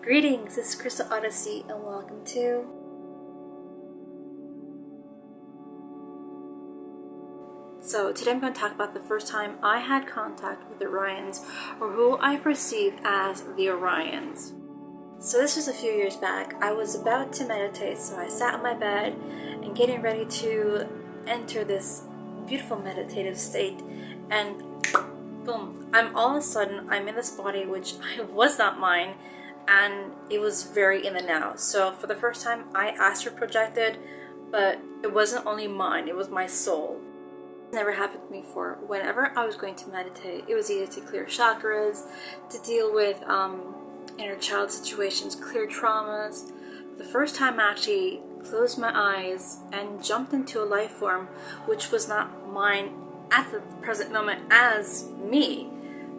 Greetings, this is Crystal Odyssey and welcome to So today I'm going to talk about the first time I had contact with the Orions, or who I perceive as the Orions. So this was a few years back. I was about to meditate, so I sat on my bed and getting ready to enter this beautiful meditative state, and boom, all of a sudden I'm in this body which was not mine, and it was very in the now. So for the first time I astral projected, but it wasn't only mine, it was my soul. It never happened to me before. Whenever I was going to meditate, it was either to clear chakras, to deal with inner child situations, clear traumas. The first time I actually closed my eyes and jumped into a life form which was not mine at the present moment as me.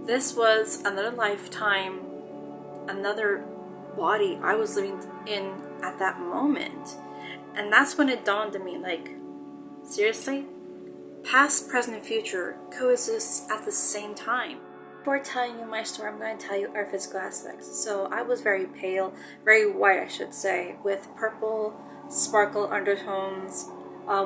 This was another lifetime, another body I was living in at that moment. And that's when it dawned on me, like, seriously? Past, present, and future coexist at the same time. Before telling you my story, I'm going to tell you our physical aspects. So I was very pale, very white I should say, with purple sparkle undertones.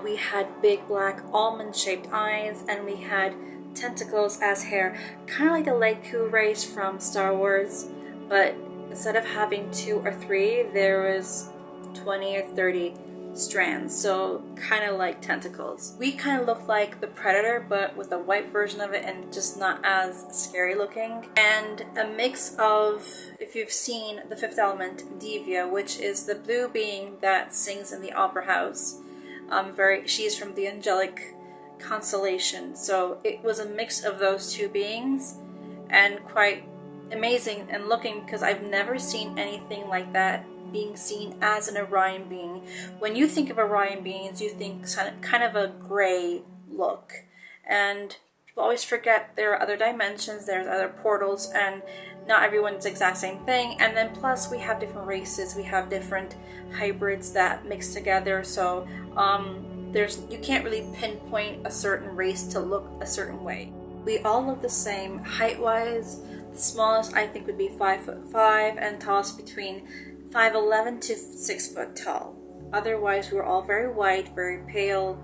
We had big black almond shaped eyes, and we had tentacles as hair, kind of like the Leiku race from Star Wars, but instead of having 2 or 3, there was 20 or 30 strands, so kind of like tentacles. We kind of looked like the Predator, but with a white version of it and just not as scary looking. And a mix of, if you've seen The Fifth Element, Divya, which is the blue being that sings in the opera house. She's from the angelic constellation. So it was a mix of those two beings, and quite amazing and looking, because I've never seen anything like that being seen as an Orion being. When you think of Orion beings, you think kind of a gray look, and people always forget there are other dimensions, there's other portals, and not everyone's the exact same thing. And then plus we have different races, we have different hybrids that mix together, so you can't really pinpoint a certain race to look a certain way. We all look the same height wise. The smallest I think would be 5'5", and tallest between 5'11" to 6 foot tall. Otherwise, we were all very white, very pale,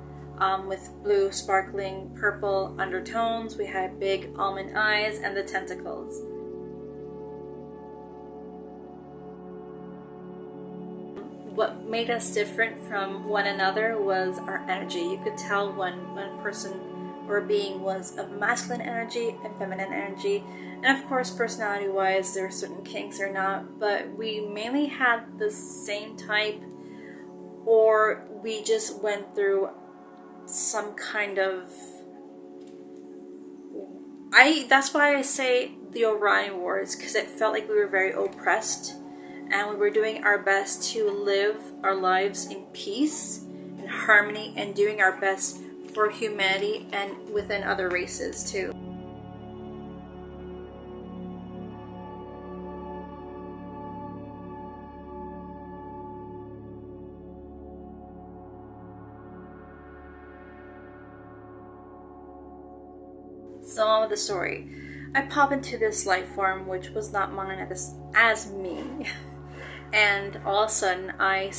with blue, sparkling, purple undertones. We had big almond eyes and the tentacles. What made us different from one another was our energy. You could tell when one person or being was of masculine energy and feminine energy. And of course, personality-wise, there are certain kinks or not, but we mainly had the same type, or we just went through some kind of... That's why I say the Orion Wars, because it felt like we were very oppressed, and we were doing our best to live our lives in peace and harmony, and doing our best for humanity and within other races too. So on with the story. I pop into this life form which was not mine as me, and all of a sudden I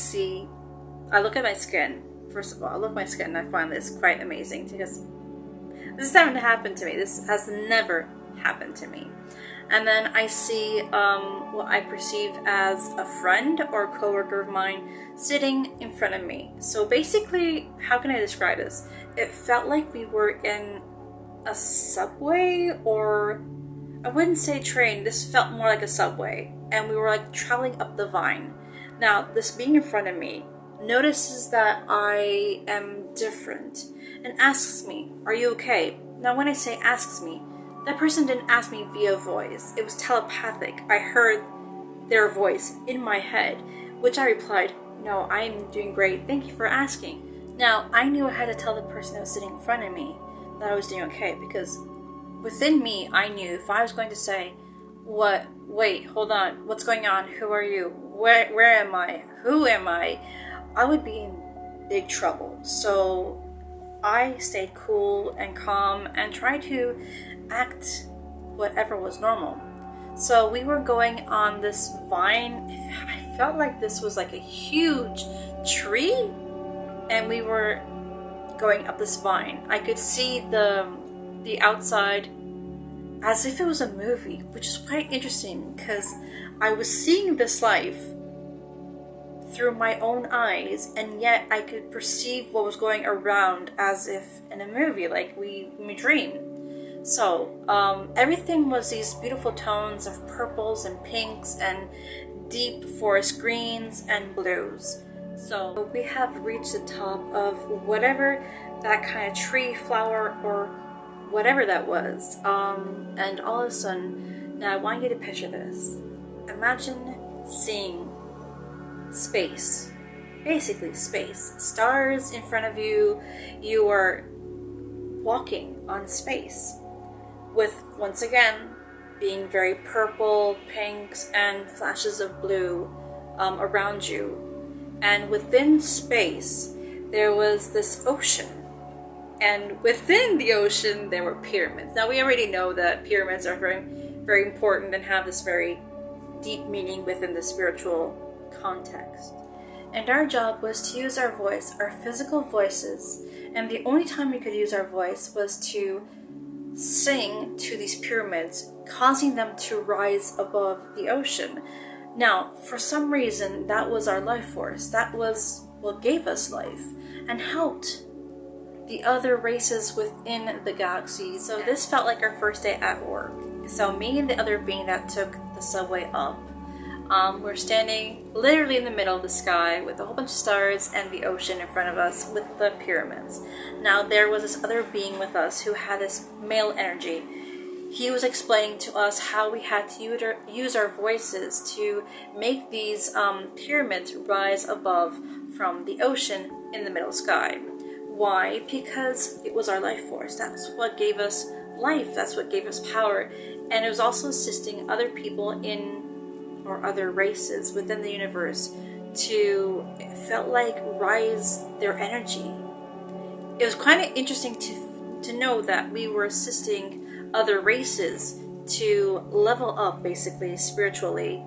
look at my skin. First of all, I look at my skin and I find this quite amazing, because this has never happened to me. This has never happened to me. And then I see what I perceive as a friend or a co-worker of mine sitting in front of me. So basically, how can I describe this? It felt like we were in a subway, or I wouldn't say train. This felt more like a subway, and we were like traveling up the Vine. Now, this being in front of me notices that I am different and asks me, "Are you okay?" Now, when I say asks me, that person didn't ask me via voice. It was telepathic. I heard their voice in my head, which I replied, "No, I'm doing great. Thank you for asking." Now, I knew I had to tell the person that was sitting in front of me that I was doing okay, because within me, I knew if I was going to say, wait, hold on, what's going on? Who are you? Where am I? Who am I would be in big trouble. So I stayed cool and calm and tried to act whatever was normal. So we were going on this vine. I felt like this was like a huge tree, and we were going up this vine. I could see the outside as if it was a movie, which is quite interesting because I was seeing this life through my own eyes, and yet I could perceive what was going around as if in a movie, like we dream. So everything was these beautiful tones of purples and pinks and deep forest greens and blues. So we have reached the top of whatever that kind of tree, flower, or whatever that was. And all of a sudden, now I want you to picture this. Imagine seeing space, basically space, stars in front of you. You are walking on space with, once again, being very purple, pinks, and flashes of blue around you. And within space, there was this ocean. And within the ocean, there were pyramids. Now, we already know that pyramids are very, very important and have this very deep meaning within the spiritual context. And our job was to use our voice, our physical voices. And the only time we could use our voice was to sing to these pyramids, causing them to rise above the ocean. Now, for some reason, that was our life force. That was what gave us life and helped the other races within the galaxy. So this felt like our first day at work. So me and the other being that took the subway up, we're standing literally in the middle of the sky with a whole bunch of stars and the ocean in front of us with the pyramids. Now there was this other being with us who had this male energy. He was explaining to us how we had to use our voices to make these pyramids rise above from the ocean in the middle sky. Why? Because it was our life force. That's what gave us life. That's what gave us power. And it was also assisting other people or other races within the universe to, it felt like, rise their energy. It was kind of interesting to know that we were assisting other races to level up, basically, spiritually,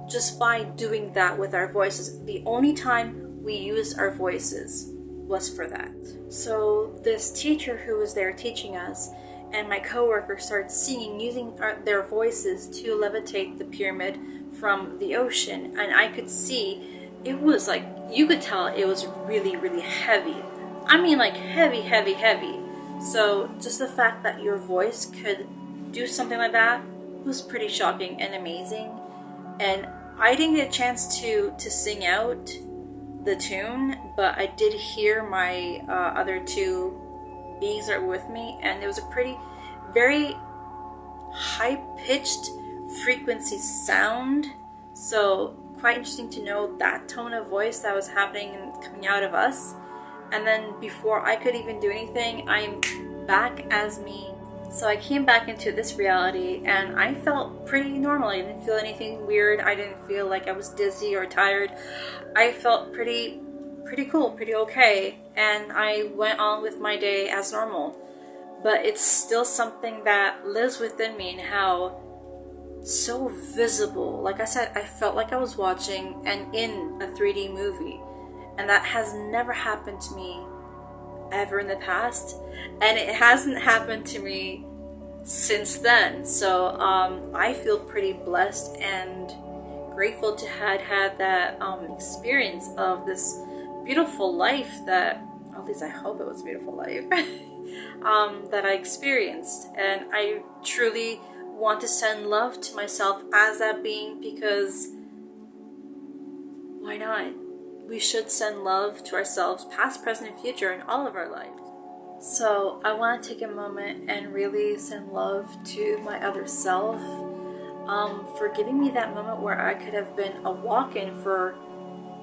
just by doing that with our voices. The only time we used our voices was for that. So this teacher who was there teaching us and my coworker started singing using their voices to levitate the pyramid from the ocean, and I could see it was like, you could tell it was really, really heavy. I mean, like heavy, heavy, heavy. So just the fact that your voice could do something like that was pretty shocking and amazing. And I didn't get a chance to sing out the tune, but I did hear my other two beings that were with me, and it was a very high-pitched frequency sound. So quite interesting to know that tone of voice that was happening and coming out of us. And then before I could even do anything, I'm back as me. So I came back into this reality and I felt pretty normal. I didn't feel anything weird. I didn't feel like I was dizzy or tired. I felt pretty cool, pretty okay. And I went on with my day as normal. But it's still something that lives within me, and how so visible. Like I said, I felt like I was watching and in a 3D movie. And that has never happened to me ever in the past, and it hasn't happened to me since then. So I feel pretty blessed and grateful to had that experience of this beautiful life that, at least I hope it was a beautiful life, that I experienced. And I truly want to send love to myself as that being, because why not? We should send love to ourselves, past, present, and future, in all of our lives. So I want to take a moment and really send love to my other self for giving me that moment where I could have been a walk-in for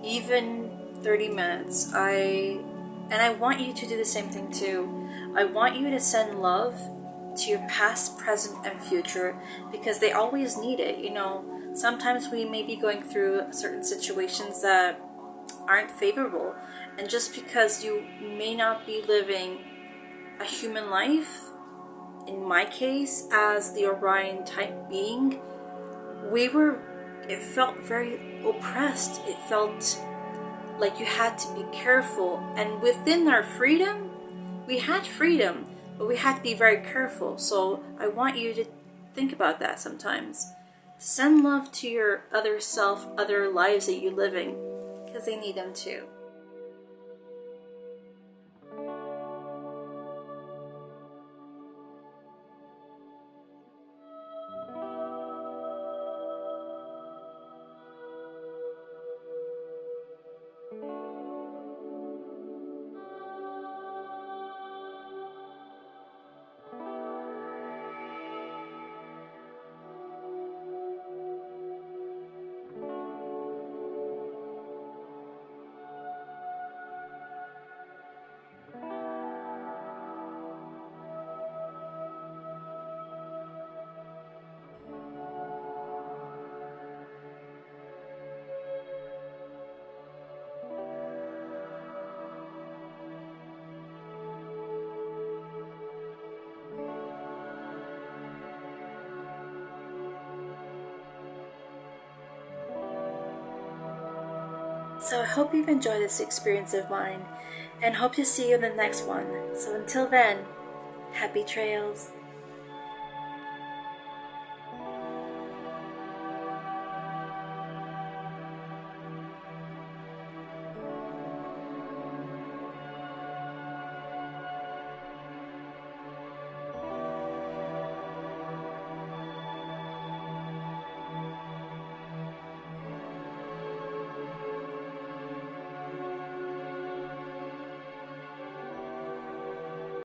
even 30 minutes. I want you to do the same thing too. I want you to send love to your past, present, and future, because they always need it. You know, sometimes we may be going through certain situations that aren't favorable, and just because you may not be living a human life, in my case as the Orion type being, it felt very oppressed. It felt like you had to be careful. And within our freedom, we had freedom, but we had to be very careful. So I want you to think about that sometimes. Send love to your other self, other lives that you're living, because they need them too. So I hope you've enjoyed this experience of mine, and hope to see you in the next one. So until then, happy trails.